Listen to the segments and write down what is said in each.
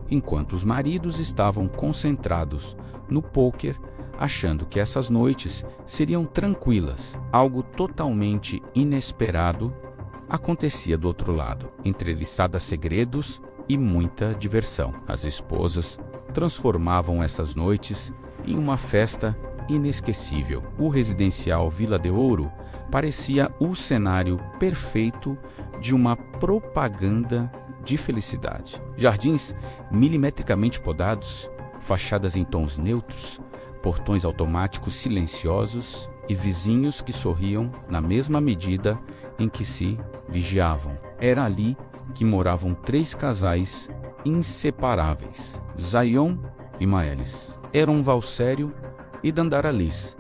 enquanto os maridos estavam concentrados no pôquer, achando que essas noites seriam tranquilas. Algo totalmente inesperado acontecia do outro lado, entreliçados segredos e muita diversão. As esposas transformavam essas noites em uma festa inesquecível. O residencial Vila de Ouro parecia o cenário perfeito de uma propaganda de felicidade. Jardins milimetricamente podados, fachadas em tons neutros, portões automáticos silenciosos e vizinhos que sorriam na mesma medida em que se vigiavam. Era ali que moravam 3 casais inseparáveis: Zion e Maelis, Heron Valsério e Dandara Liz,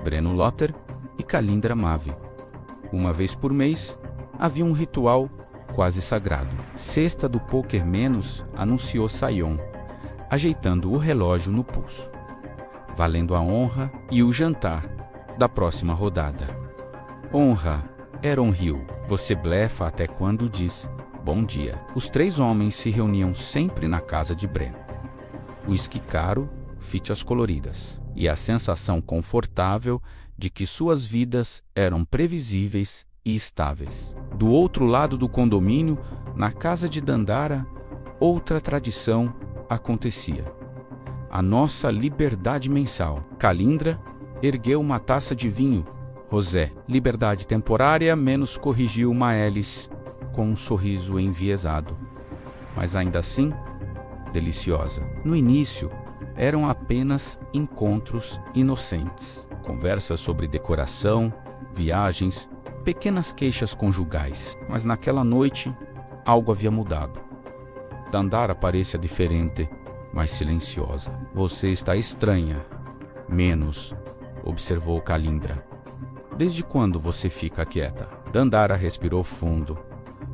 Breno Lotter e Kalindra Mave. Uma vez por mês, havia um ritual quase sagrado. Sexta do Pôquer Menos, anunciou Sion, ajeitando o relógio no pulso, valendo a honra e o jantar da próxima rodada. Honra, Heron riu. Você blefa até quando diz bom dia. Os 3 homens se reuniam sempre na casa de Breno. Whisky caro, fitas coloridas, e a sensação confortável de que suas vidas eram previsíveis e estáveis. Do outro lado do condomínio, na casa de Dandara, outra tradição acontecia. A nossa liberdade mensal. Kalindra ergueu uma taça de vinho. José, liberdade temporária, menos, corrigiu Maelis com um sorriso enviesado. Mas ainda assim, deliciosa. No início, eram apenas encontros inocentes. Conversas sobre decoração, viagens, pequenas queixas conjugais. Mas naquela noite, algo havia mudado. Dandara parecia diferente, mais silenciosa. Você está estranha. Menos, observou Kalindra. Desde quando você fica quieta? Dandara respirou fundo.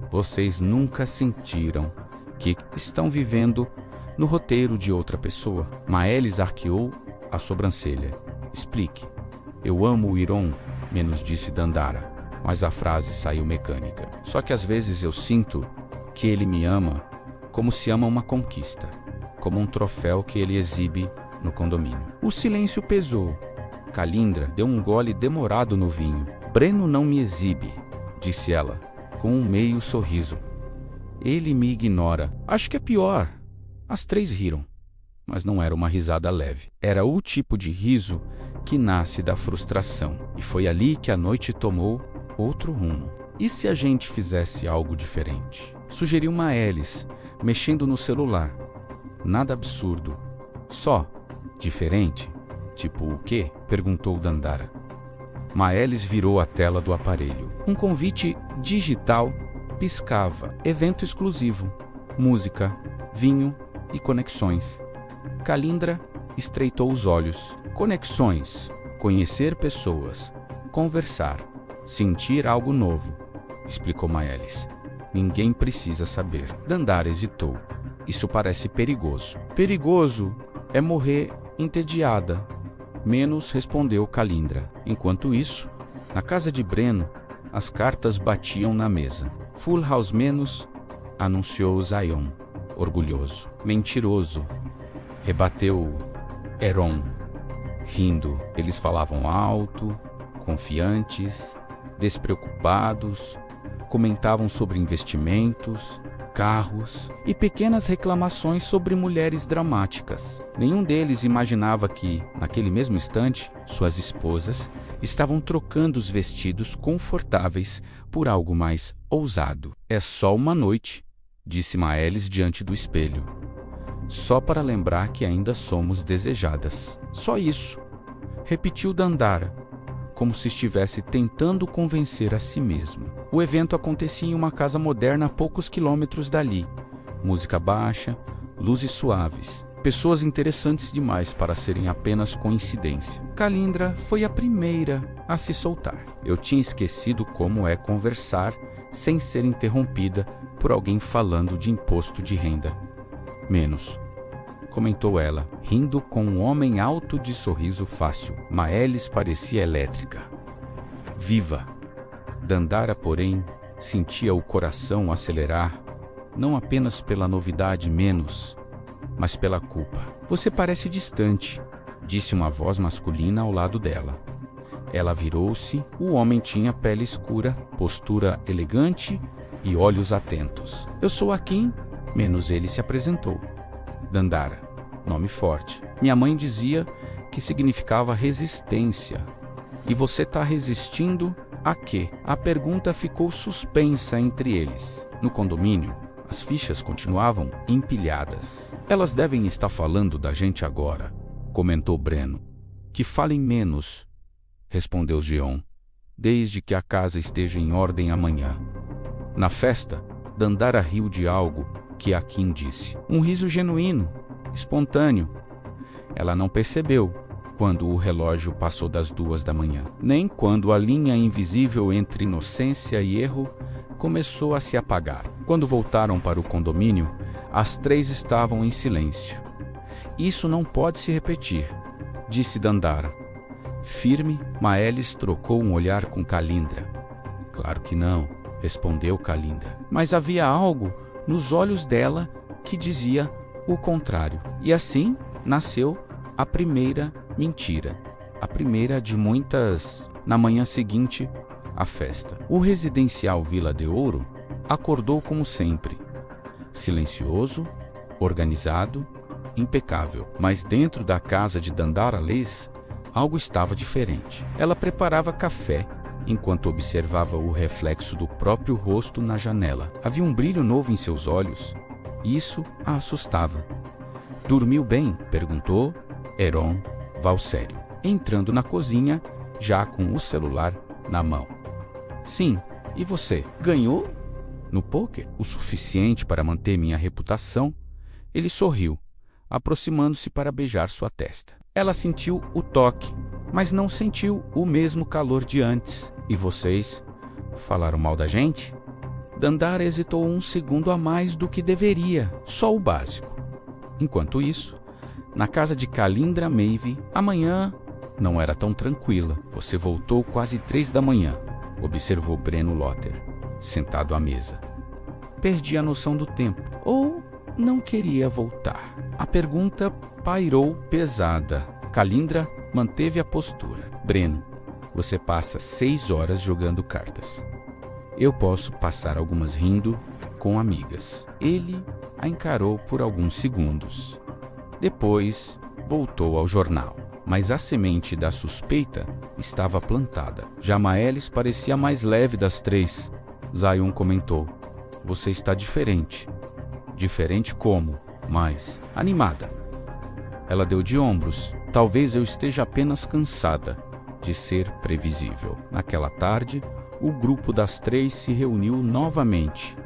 Vocês nunca sentiram que estão vivendo no roteiro de outra pessoa? Maelis arqueou a sobrancelha. Explique. Eu amo o Iron, Menos, disse Dandara, mas a frase saiu mecânica. Só que às vezes eu sinto que ele me ama como se ama uma conquista, como um troféu que ele exibe no condomínio. O silêncio pesou. Kalindra deu um gole demorado no vinho. Breno não me exibe, disse ela, com um meio sorriso. Ele me ignora. Acho que é pior. As 3 riram, mas não era uma risada leve. Era o tipo de riso que nasce da frustração. E foi ali que a noite tomou outro rumo. E se a gente fizesse algo diferente? Sugeriu Maelis, mexendo no celular. Nada absurdo. Só diferente. Tipo o quê? Perguntou Dandara. Maelis virou a tela do aparelho. Um convite digital piscava. Evento exclusivo. Música, vinho e conexões. Kalindra estreitou os olhos. Conexões. Conhecer pessoas. Conversar. Sentir algo novo, explicou Maelis. Ninguém precisa saber. Dandara hesitou. Isso parece perigoso. Perigoso é morrer entediada. Menos, respondeu Kalindra. Enquanto isso, na casa de Breno, as cartas batiam na mesa. Full House Menos, anunciou Zion, orgulhoso. Mentiroso, rebateu Heron, rindo. Eles falavam alto, confiantes, despreocupados, comentavam sobre investimentos, carros e pequenas reclamações sobre mulheres dramáticas. Nenhum deles imaginava que, naquele mesmo instante, suas esposas estavam trocando os vestidos confortáveis por algo mais ousado. É só uma noite, disse Maelis diante do espelho. Só para lembrar que ainda somos desejadas. Só isso, repetiu Dandara, como se estivesse tentando convencer a si mesma. O evento acontecia em uma casa moderna a poucos quilômetros dali. Música baixa, luzes suaves, pessoas interessantes demais para serem apenas coincidência. Kalindra foi a primeira a se soltar. Eu tinha esquecido como é conversar sem ser interrompida por alguém falando de imposto de renda. Menos, comentou ela, rindo com um homem alto de sorriso fácil. Maelis parecia elétrica, viva. Dandara, porém, sentia o coração acelerar, não apenas pela novidade, menos, mas pela culpa. Você parece distante, disse uma voz masculina ao lado dela. Ela virou-se. O homem tinha pele escura, postura elegante e olhos atentos. Eu sou Akin, menos ele se apresentou. Dandara, nome forte. Minha mãe dizia que significava resistência. E você está resistindo a quê? A pergunta ficou suspensa entre eles. No condomínio, as fichas continuavam empilhadas. Elas devem estar falando da gente agora, comentou Breno. Que falem menos, respondeu Gion, desde que a casa esteja em ordem amanhã. Na festa, Dandara riu de algo que Akin disse. Um riso genuíno, espontâneo. Ela não percebeu quando o relógio passou das 2 da manhã, nem quando a linha invisível entre inocência e erro começou a se apagar. Quando voltaram para o condomínio, as 3 estavam em silêncio. Isso não pode se repetir, disse Dandara. Firme, Maelis trocou um olhar com Kalindra. Claro que não, respondeu Kalindra. Mas havia algo nos olhos dela que dizia o contrário. E assim nasceu a primeira mentira. A primeira de muitas. Na manhã seguinte à festa, o residencial Vila de Ouro acordou como sempre. Silencioso, organizado, impecável. Mas dentro da casa de Dandara Liz, algo estava diferente. Ela preparava café enquanto observava o reflexo do próprio rosto na janela. Havia um brilho novo em seus olhos. Isso a assustava. Dormiu bem? Perguntou Heron Valsério, entrando na cozinha, já com o celular na mão. Sim, e você? Ganhou? No pôquer? O suficiente para manter minha reputação? Ele sorriu, aproximando-se para beijar sua testa. Ela sentiu o toque, mas não sentiu o mesmo calor de antes. E vocês falaram mal da gente? Dandara hesitou um segundo a mais do que deveria, só o básico. Enquanto isso, na casa de Kalindra Maeve, a manhã não era tão tranquila. Você voltou quase 3 da manhã, observou Breno Lotter, sentado à mesa. Perdi a noção do tempo, ou não queria voltar. A pergunta pairou pesada. Kalindra manteve a postura. Breno, você passa 6 horas jogando cartas. Eu posso passar algumas rindo com amigas. Ele a encarou por alguns segundos. Depois, voltou ao jornal. Mas a semente da suspeita estava plantada. Já Maelis parecia mais leve das 3. Zion comentou. Você está diferente. Diferente como? Mais animada. Ela deu de ombros. Talvez eu esteja apenas cansada de ser previsível. Naquela tarde, o grupo das 3 se reuniu novamente.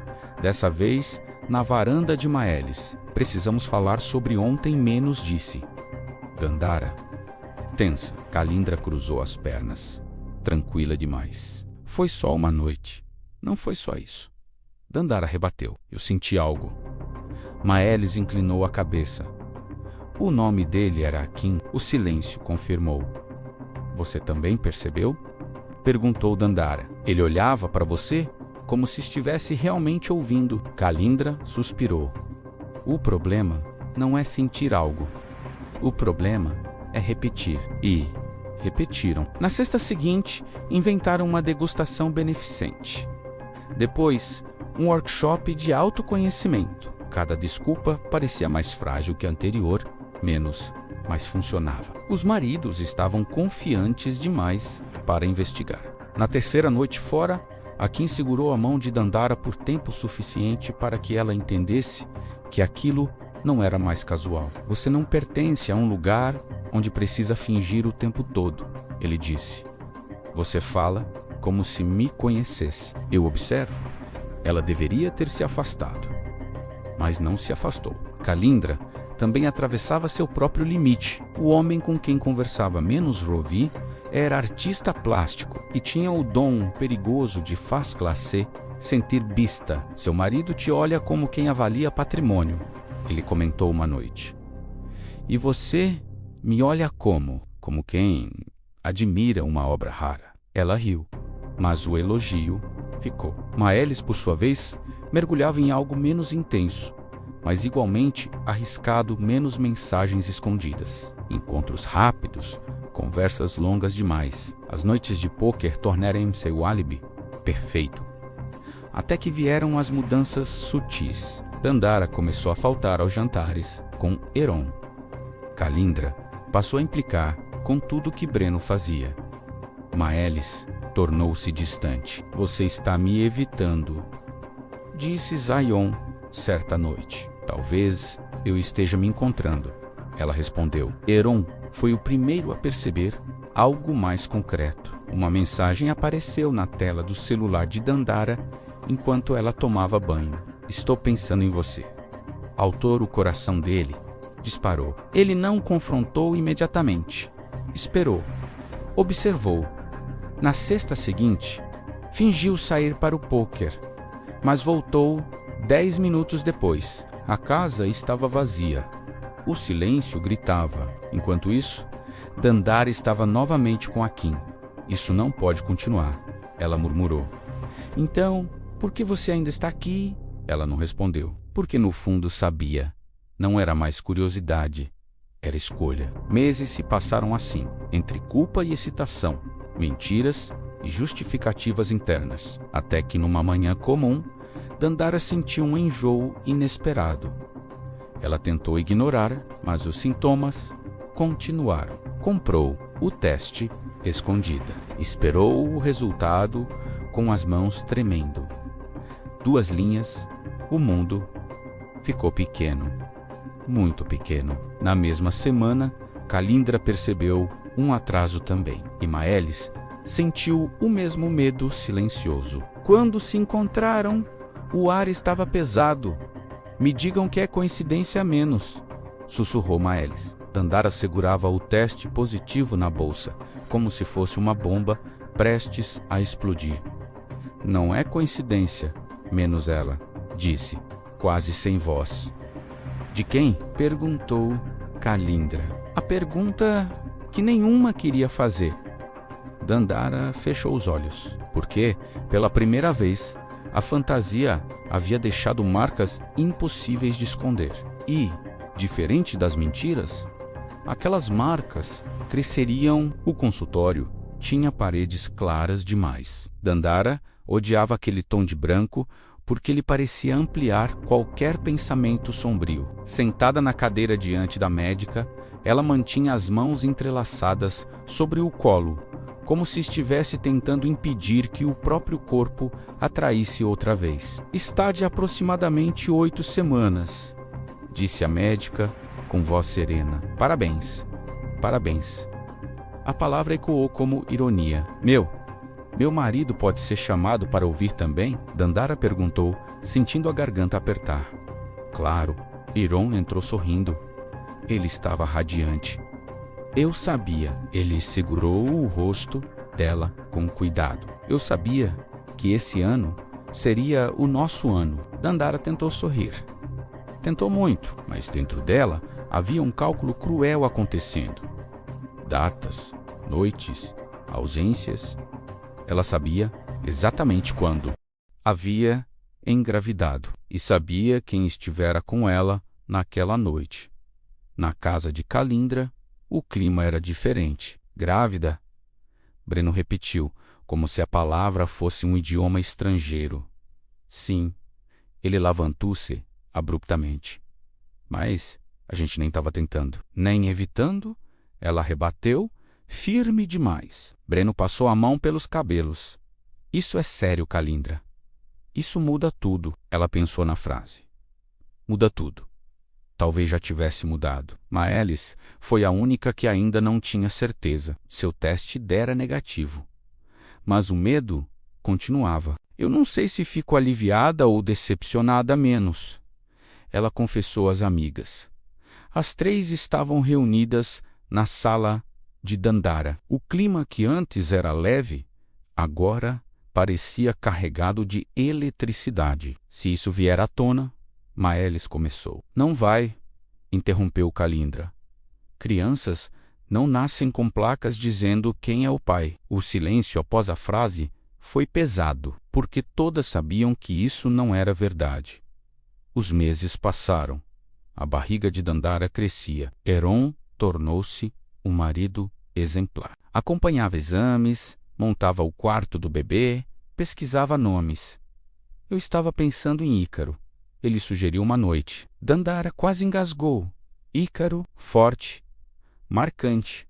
Dessa vez, na varanda de Maelis. Precisamos falar sobre ontem menos, disse. Dandara. Tensa. Kalindra cruzou as pernas. Tranquila demais. Foi só uma noite. Não foi só isso. Dandara rebateu. Eu senti algo. Maelis inclinou a cabeça. O nome dele era Akin. O silêncio confirmou. Você também percebeu? Perguntou Dandara. Ele olhava para você como se estivesse realmente ouvindo. Kalindra suspirou. O problema não é sentir algo. O problema é repetir. E repetiram. Na sexta seguinte, inventaram uma degustação beneficente. Depois, um workshop de autoconhecimento. Cada desculpa parecia mais frágil que a anterior, menos, mas funcionava. Os maridos estavam confiantes demais para investigar. Na terceira noite fora, Akin segurou a mão de Dandara por tempo suficiente para que ela entendesse que aquilo não era mais casual. Você não pertence a um lugar onde precisa fingir o tempo todo, ele disse. Você fala como se me conhecesse. Eu observo. Ela deveria ter se afastado, mas não se afastou. Kalindra também atravessava seu próprio limite. O homem com quem conversava menos Rovi era artista plástico e tinha o dom perigoso de faz classe sentir bista. Seu marido te olha como quem avalia patrimônio, ele comentou uma noite. E você me olha como quem admira uma obra rara. Ela riu, mas o elogio ficou. Maelis, por sua vez, mergulhava em algo menos intenso. mas igualmente arriscado menos mensagens escondidas. Encontros rápidos, conversas longas demais. As noites de pôquer tornaram-se o álibi perfeito. Até que vieram as mudanças sutis. Dandara começou a faltar aos jantares com Heron. Kalindra passou a implicar com tudo que Breno fazia. Maelis tornou-se distante. Você está me evitando, disse Zion certa noite. Talvez eu esteja me encontrando, ela respondeu. Heron foi o primeiro a perceber algo mais concreto. Uma mensagem apareceu na tela do celular de Dandara enquanto ela tomava banho. Estou pensando em você. O coração dele disparou. Ele não confrontou imediatamente. Esperou. Observou. Na sexta seguinte, fingiu sair para o pôquer, mas voltou 10 minutos depois. A casa estava vazia. O silêncio gritava. Enquanto isso, Dandara estava novamente com Akin. Isso não pode continuar, ela murmurou. Então, por que você ainda está aqui? Ela não respondeu. Porque no fundo sabia. Não era mais curiosidade, era escolha. Meses se passaram assim, entre culpa e excitação, mentiras e justificativas internas, até que numa manhã comum, Dandara sentiu um enjoo inesperado. Ela tentou ignorar, mas os sintomas continuaram. Comprou o teste escondida. Esperou o resultado com as mãos tremendo. 2 linhas, o mundo ficou pequeno, muito pequeno. Na mesma semana, Kalindra percebeu um atraso também. E Maelis sentiu o mesmo medo silencioso. Quando se encontraram, o ar estava pesado. Me digam que é coincidência a menos, sussurrou Maelis. Dandara segurava o teste positivo na bolsa, como se fosse uma bomba prestes a explodir. Não é coincidência, menos ela, disse, quase sem voz. De quem? Perguntou Kalindra. A pergunta que nenhuma queria fazer. Dandara fechou os olhos, porque, pela primeira vez, a fantasia havia deixado marcas impossíveis de esconder. E, diferente das mentiras, aquelas marcas cresceriam. O consultório tinha paredes claras demais. Dandara odiava aquele tom de branco porque ele parecia ampliar qualquer pensamento sombrio. Sentada na cadeira diante da médica, ela mantinha as mãos entrelaçadas sobre o colo, como se estivesse tentando impedir que o próprio corpo a traísse outra vez. Está de aproximadamente 8 semanas, disse a médica com voz serena. Parabéns, parabéns. A palavra ecoou como ironia. Meu marido pode ser chamado para ouvir também? Dandara perguntou, sentindo a garganta apertar. Claro, Heron entrou sorrindo. Ele estava radiante. Eu sabia. Ele segurou o rosto dela com cuidado. Eu sabia que esse ano seria o nosso ano. Dandara tentou sorrir. Tentou muito, mas dentro dela havia um cálculo cruel acontecendo. Datas, noites, ausências. Ela sabia exatamente quando havia engravidado e sabia quem estivera com ela naquela noite. Na casa de Kalindra, o clima era diferente. Grávida? Breno repetiu, como se a palavra fosse um idioma estrangeiro. Sim, ele levantou-se abruptamente. Mas a gente nem estava tentando, nem evitando. Ela rebateu, firme demais. Breno passou a mão pelos cabelos. Isso é sério, Kalindra. Isso muda tudo. Ela pensou na frase. Muda tudo. Talvez já tivesse mudado. Maelis foi a única que ainda não tinha certeza. Seu teste dera negativo. Mas o medo continuava. Eu não sei se fico aliviada ou decepcionada menos. Ela confessou às amigas. As 3 estavam reunidas na sala de Dandara. O clima que antes era leve, agora parecia carregado de eletricidade. Se isso vier à tona, Maelis começou. Não vai, interrompeu Kalindra. Crianças não nascem com placas dizendo quem é o pai. O silêncio após a frase foi pesado, porque todas sabiam que isso não era verdade. Os meses passaram. A barriga de Dandara crescia. Heron tornou-se um marido exemplar. Acompanhava exames, montava o quarto do bebê, pesquisava nomes. Eu estava pensando em Ícaro. Ele sugeriu uma noite. Dandara quase engasgou. Ícaro, forte, marcante.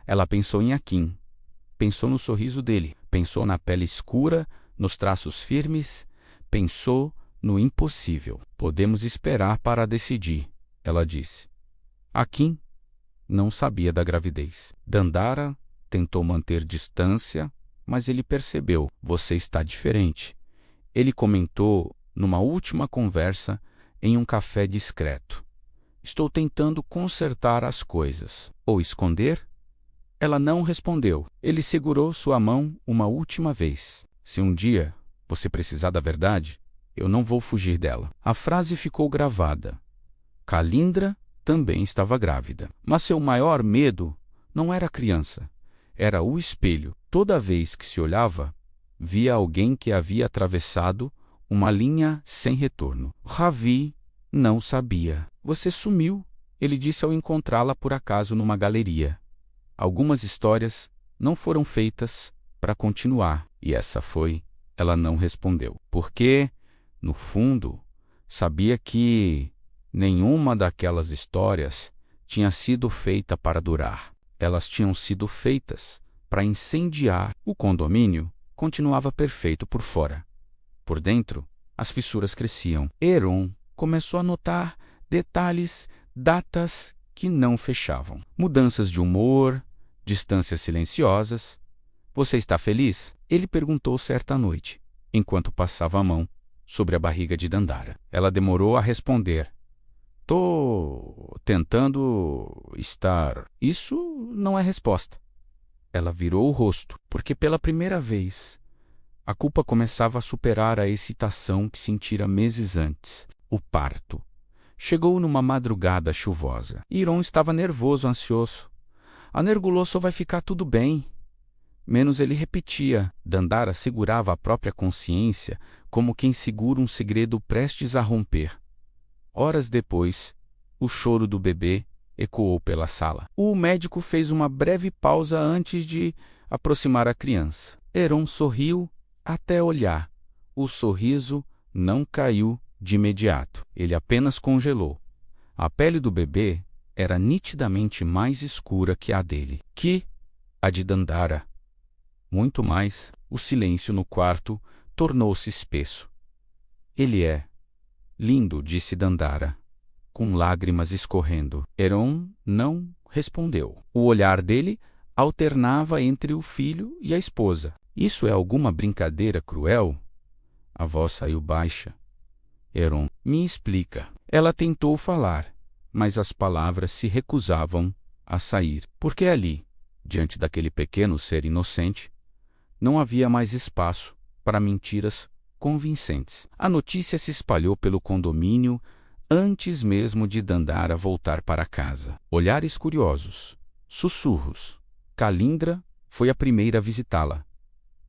Ela pensou em Akin. Pensou no sorriso dele. Pensou na pele escura, nos traços firmes. Pensou no impossível. Podemos esperar para decidir, ela disse. Akin não sabia da gravidez. Dandara tentou manter distância, mas ele percebeu. Você está diferente. Ele comentou numa última conversa em um café discreto. Estou tentando consertar as coisas. Ou esconder? Ela não respondeu. Ele segurou sua mão uma última vez. Se um dia você precisar da verdade, eu não vou fugir dela. A frase ficou gravada. Kalindra também estava grávida. Mas seu maior medo não era a criança. Era o espelho. Toda vez que se olhava, via alguém que havia atravessado uma linha sem retorno. Ravi não sabia. Você sumiu, ele disse ao encontrá-la por acaso numa galeria. Algumas histórias não foram feitas para continuar, e essa foi. Ela não respondeu. Porque, no fundo, sabia que nenhuma daquelas histórias tinha sido feita para durar. Elas tinham sido feitas para incendiar. O condomínio continuava perfeito por fora. Por dentro, as fissuras cresciam. Heron começou a notar detalhes, datas que não fechavam. Mudanças de humor, distâncias silenciosas. Você está feliz? Ele perguntou certa noite, enquanto passava a mão sobre a barriga de Dandara. Ela demorou a responder. Tô tentando estar. Isso não é resposta. Ela virou o rosto, porque pela primeira vez a culpa começava a superar a excitação que sentira meses antes. O parto. Chegou numa madrugada chuvosa. Heron estava nervoso, ansioso. A Nerguloso vai ficar tudo bem. Menos ele repetia. Dandara segurava a própria consciência como quem segura um segredo prestes a romper. Horas depois, o choro do bebê ecoou pela sala. O médico fez uma breve pausa antes de aproximar a criança. Heron sorriu até olhar. O sorriso não caiu de imediato. Ele apenas congelou. A pele do bebê era nitidamente mais escura que a dele, que a de Dandara. Muito mais, o silêncio no quarto tornou-se espesso. Ele é lindo, disse Dandara, com lágrimas escorrendo. Heron não respondeu. O olhar dele alternava entre o filho e a esposa. Isso é alguma brincadeira cruel? A voz saiu baixa. Heron, me explica. Ela tentou falar, mas as palavras se recusavam a sair. Porque ali, diante daquele pequeno ser inocente, não havia mais espaço para mentiras convincentes. A notícia se espalhou pelo condomínio antes mesmo de Dandara voltar para casa. Olhares curiosos, sussurros. Kalindra foi a primeira a visitá-la.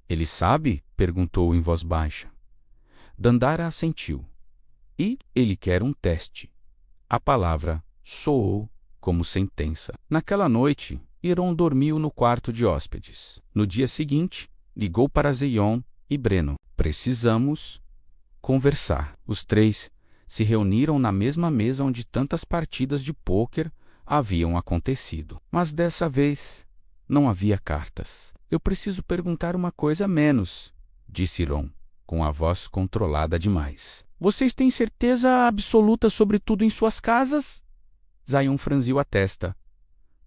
Ele sabe? Perguntou em voz baixa. Dandara assentiu. E ele quer um teste. A palavra soou como sentença. Naquela noite, Heron dormiu no quarto de hóspedes. No dia seguinte, ligou para Zeion e Breno. Precisamos conversar. Os três se reuniram na mesma mesa onde tantas partidas de pôquer haviam acontecido. Mas dessa vez não havia cartas. Eu preciso perguntar uma coisa a menos, disse Heron, com a voz controlada demais. Vocês têm certeza absoluta sobre tudo em suas casas? Zeion franziu a testa.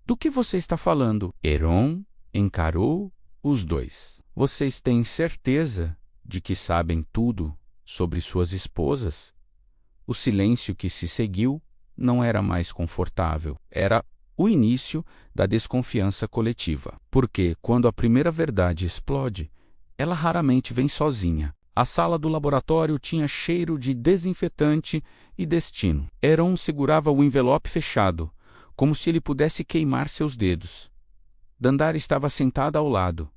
Do que você está falando? Heron encarou os dois. Vocês têm certeza de que sabem tudo sobre suas esposas? O silêncio que se seguiu não era mais confortável. Era o início da desconfiança coletiva. Porque, quando a primeira verdade explode, ela raramente vem sozinha. A sala do laboratório tinha cheiro de desinfetante e destino. Heron segurava o envelope fechado, como se ele pudesse queimar seus dedos. Dandara estava sentada ao lado,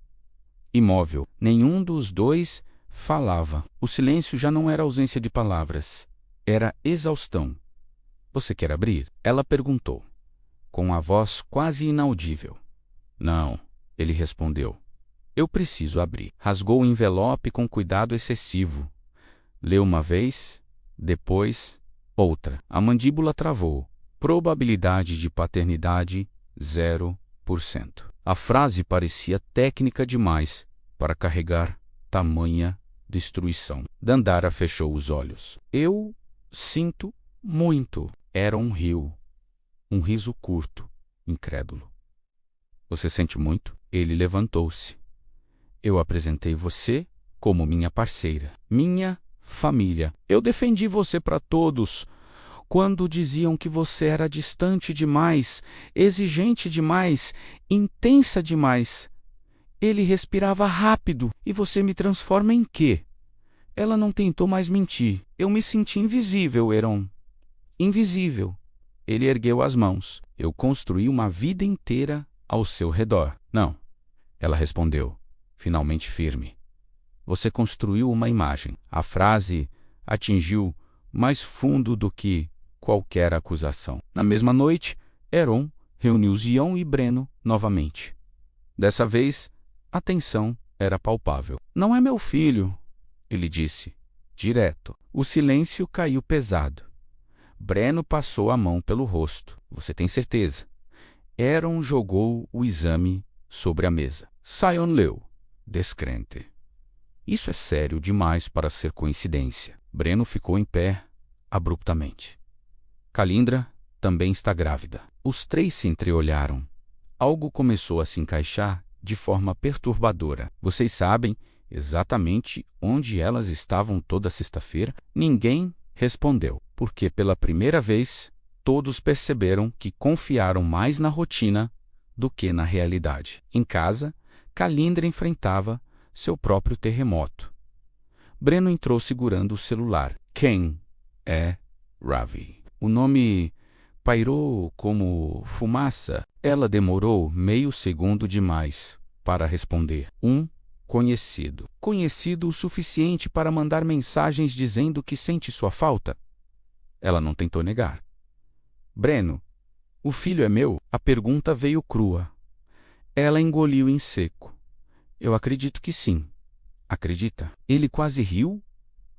imóvel. Nenhum dos dois falava. O silêncio já não era ausência de palavras. Era exaustão. Você quer abrir? Ela perguntou, com a voz quase inaudível. Não, ele respondeu. Eu preciso abrir. Rasgou o envelope com cuidado excessivo. Leu uma vez, depois, outra. A mandíbula travou. Probabilidade de paternidade, 0%. A frase parecia técnica demais para carregar tamanha destruição. Dandara fechou os olhos. Eu sinto muito. Era um rio. Um riso curto, incrédulo. Você sente muito? Ele levantou-se. Eu apresentei você como minha parceira, minha família. Eu defendi você para todos quando diziam que você era distante demais, exigente demais, intensa demais. Ele respirava rápido. E você me transforma em quê? Ela não tentou mais mentir. Eu me senti invisível, Heron. Invisível. Ele ergueu as mãos. Eu construí uma vida inteira ao seu redor. Não, ela respondeu, finalmente firme. Você construiu uma imagem. A frase atingiu mais fundo do que qualquer acusação. Na mesma noite, Heron reuniu Zion e Breno novamente. Dessa vez, a tensão era palpável. Não é meu filho, ele disse, direto. O silêncio caiu pesado. Breno passou a mão pelo rosto. Você tem certeza? Heron jogou o exame sobre a mesa. Zion leu, descrente. Isso é sério demais para ser coincidência. Breno ficou em pé, abruptamente. Kalindra também está grávida. Os três se entreolharam. Algo começou a se encaixar de forma perturbadora. Vocês sabem exatamente onde elas estavam toda sexta-feira? Ninguém respondeu, porque pela primeira vez todos perceberam que confiaram mais na rotina do que na realidade. Em casa, Kalindra enfrentava seu próprio terremoto. Breno entrou segurando o celular. Quem é Ravi? O nome pairou como fumaça. Ela demorou meio segundo demais para responder. Um conhecido. Conhecido o suficiente para mandar mensagens dizendo que sente sua falta? Ela não tentou negar. Breno, o filho é meu? A pergunta veio crua. Ela engoliu em seco. Eu acredito que sim. Acredita? Ele quase riu.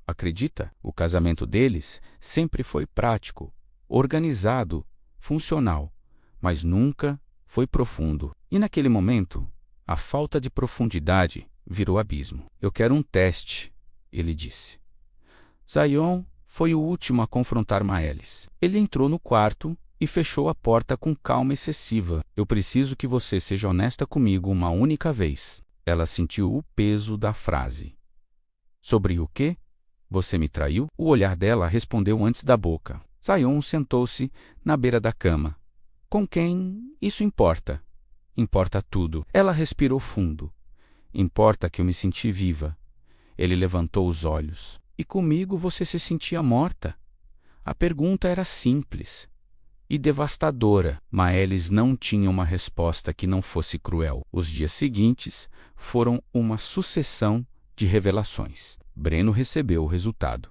Acredita? O casamento deles sempre foi prático, organizado, funcional, mas nunca foi profundo. E naquele momento, a falta de profundidade virou abismo. Eu quero um teste, ele disse. Zion foi o último a confrontar Maelis. Ele entrou no quarto e fechou a porta com calma excessiva. Eu preciso que você seja honesta comigo uma única vez. Ela sentiu o peso da frase. Sobre o quê? Você me traiu? O olhar dela respondeu antes da boca. Zion sentou-se na beira da cama. Com quem isso importa? Importa tudo. Ela respirou fundo. Importa que eu me senti viva. Ele levantou os olhos. E comigo você se sentia morta? A pergunta era simples e devastadora. Maelis não tinha uma resposta que não fosse cruel. Os dias seguintes foram uma sucessão de revelações. Breno recebeu o resultado.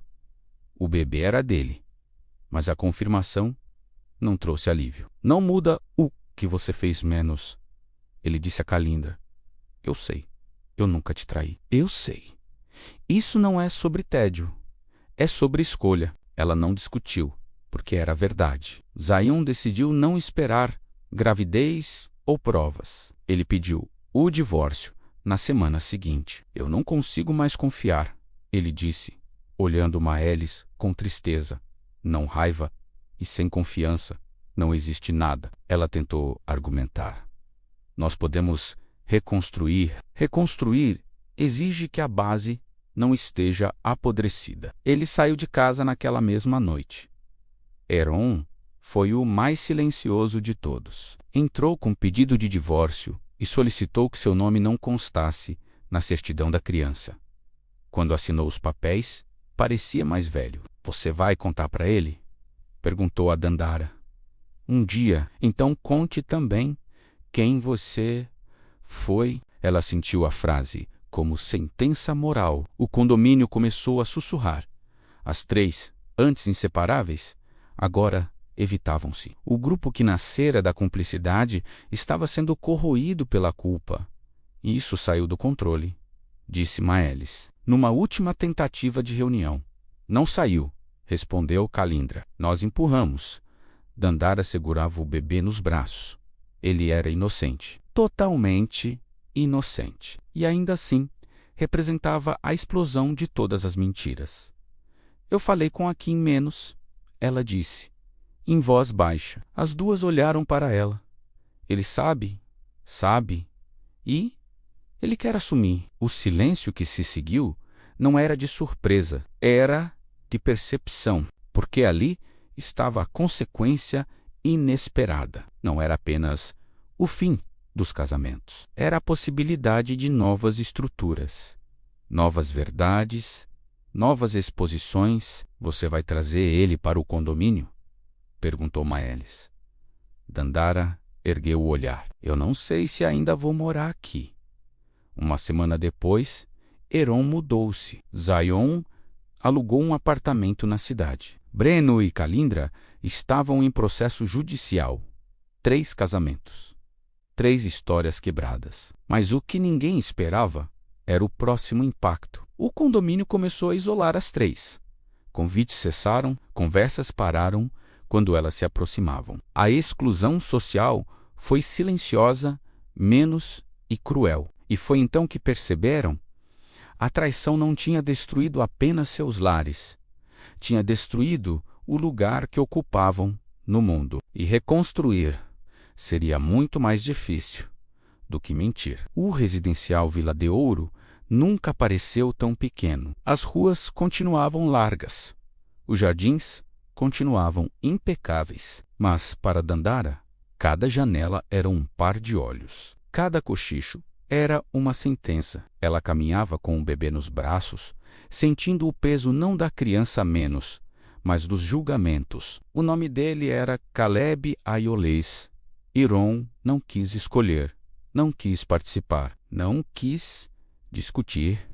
O bebê era dele, mas a confirmação não trouxe alívio. Não muda o que você fez menos, ele disse a Kalindra. Eu sei, eu nunca te traí. Eu sei. Isso não é sobre tédio, é sobre escolha. Ela não discutiu, porque era verdade. Zion decidiu não esperar gravidez ou provas. Ele pediu o divórcio na semana seguinte. Eu não consigo mais confiar, ele disse, olhando Maelis com tristeza. Não raiva e sem confiança não existe nada. Ela tentou argumentar. Nós podemos reconstruir. Reconstruir exige que a base não esteja apodrecida. Ele saiu de casa naquela mesma noite. Heron foi o mais silencioso de todos. Entrou com pedido de divórcio e solicitou que seu nome não constasse na certidão da criança. Quando assinou os papéis, parecia mais velho. Você vai contar para ele? Perguntou a Dandara. Um dia, então conte também quem você foi. Ela sentiu a frase como sentença moral. O condomínio começou a sussurrar. As três antes inseparáveis, agora evitavam-se. O grupo que nascera da cumplicidade estava sendo corroído pela culpa. E isso saiu do controle, disse Maelis, numa última tentativa de reunião. Não saiu, respondeu Calindra. Nós empurramos. Dandara segurava o bebê nos braços. Ele era inocente, totalmente inocente. E ainda assim, representava a explosão de todas as mentiras. Eu falei com a Kim menos, ela disse, em voz baixa. As duas olharam para ela. Ele sabe, e ele quer assumir. O silêncio que se seguiu não era de surpresa, era de percepção, porque ali estava a consequência inesperada. Não era apenas o fim dos casamentos. Era a possibilidade de novas estruturas, novas verdades, novas exposições. Você vai trazer ele para o condomínio? Perguntou Maelis. Dandara ergueu o olhar. Eu não sei se ainda vou morar aqui. Uma semana depois, Heron mudou-se. Zion alugou um apartamento na cidade. Breno e Calindra estavam em processo judicial. 3 casamentos. 3 histórias quebradas. Mas o que ninguém esperava era o próximo impacto. O condomínio começou a isolar as 3. Convites cessaram, conversas pararam quando elas se aproximavam. A exclusão social foi silenciosa, menos e cruel. E foi então que perceberam: a traição não tinha destruído apenas seus lares, tinha destruído o lugar que ocupavam no mundo. E reconstruir seria muito mais difícil do que mentir. O residencial Vila de Ouro nunca pareceu tão pequeno. As ruas continuavam largas, os jardins continuavam impecáveis, mas para Dandara, cada janela era um par de olhos. Cada cochicho era uma sentença. Ela caminhava com o bebê nos braços, sentindo o peso não da criança menos, mas dos julgamentos. O nome dele era Caleb Aiolês. Heron não quis escolher, não quis participar, não quis discutir.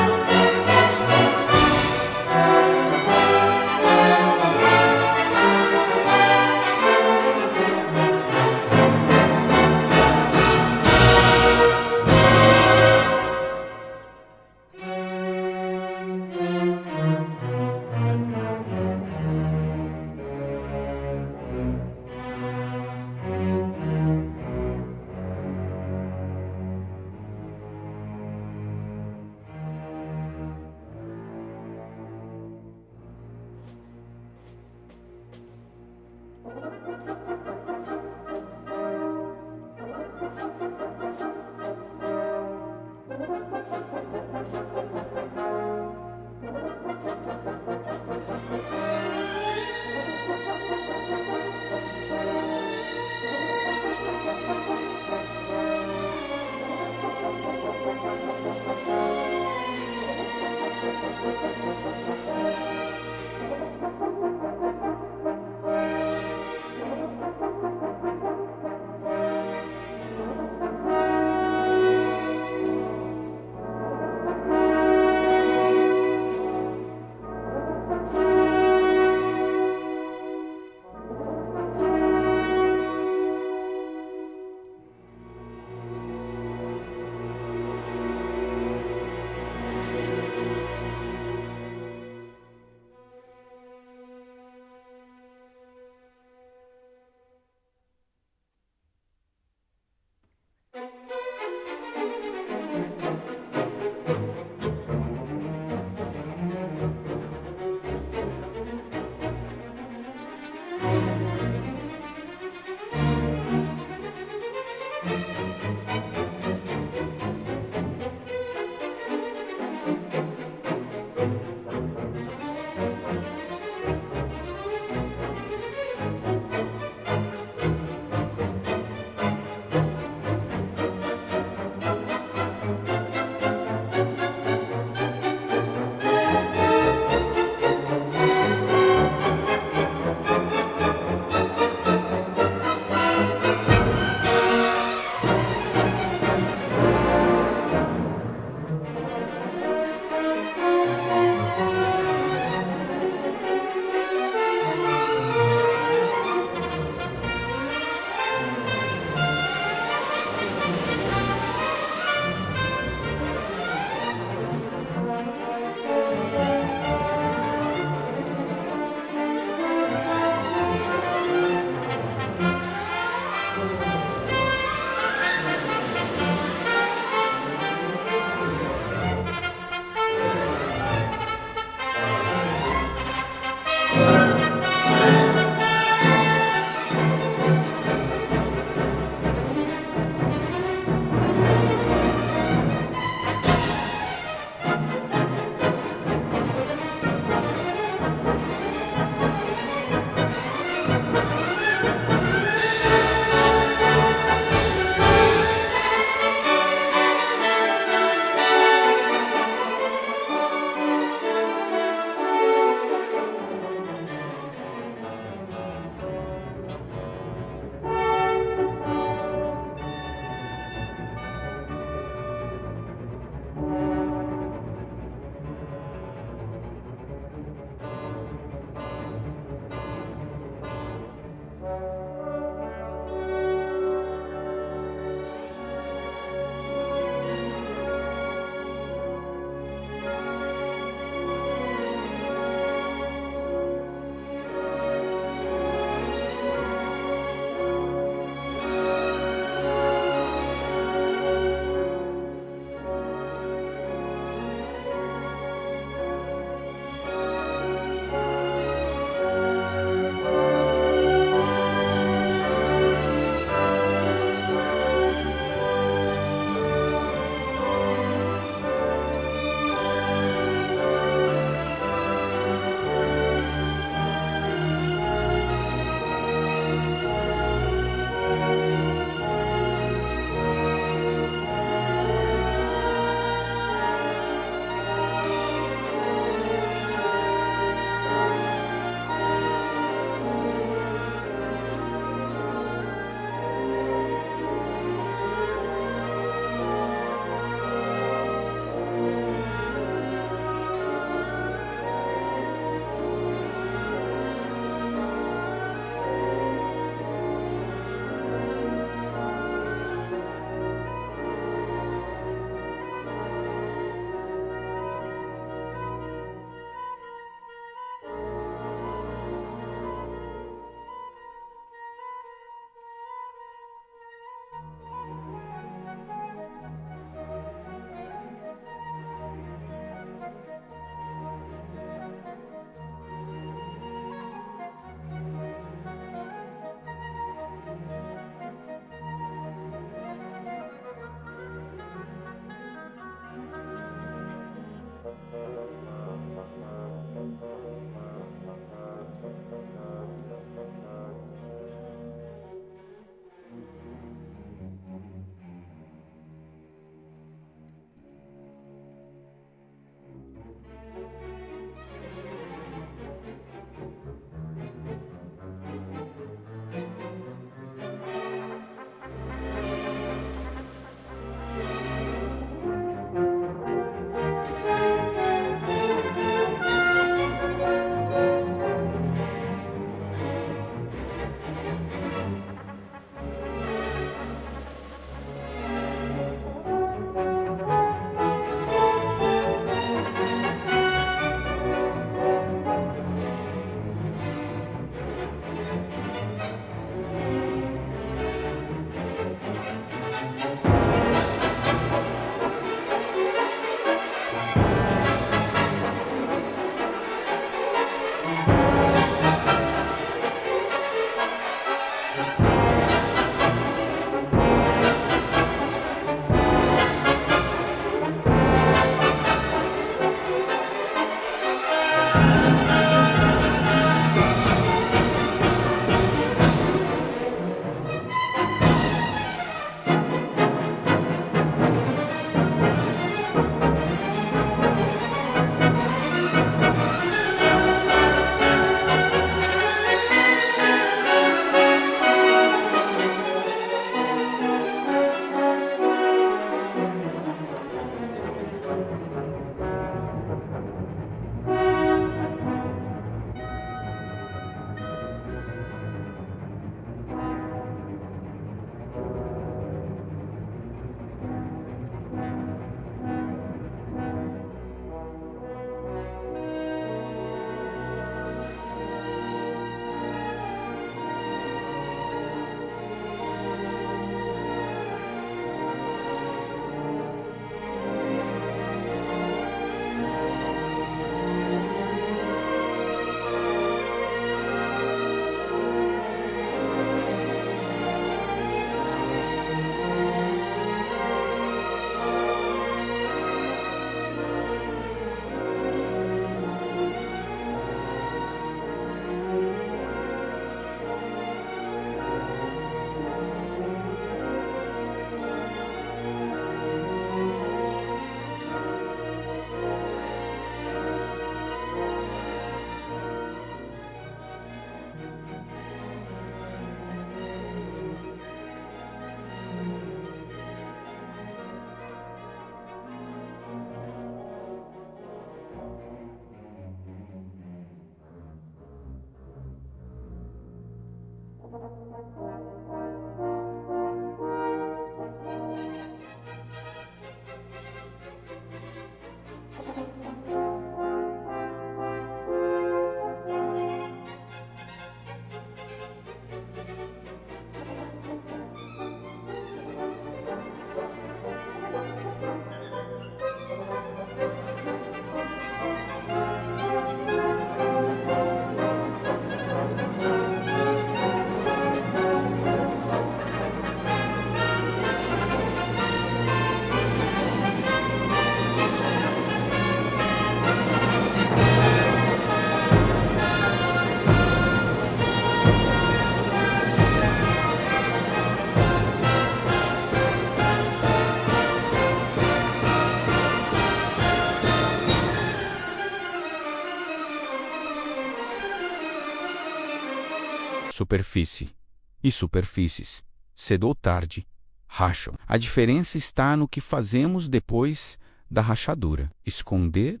superfície. E superfícies, cedo ou tarde, racham. A diferença está no que fazemos depois da rachadura: esconder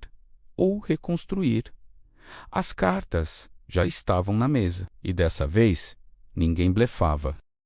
ou reconstruir. As cartas já estavam na mesa, e dessa vez ninguém blefava.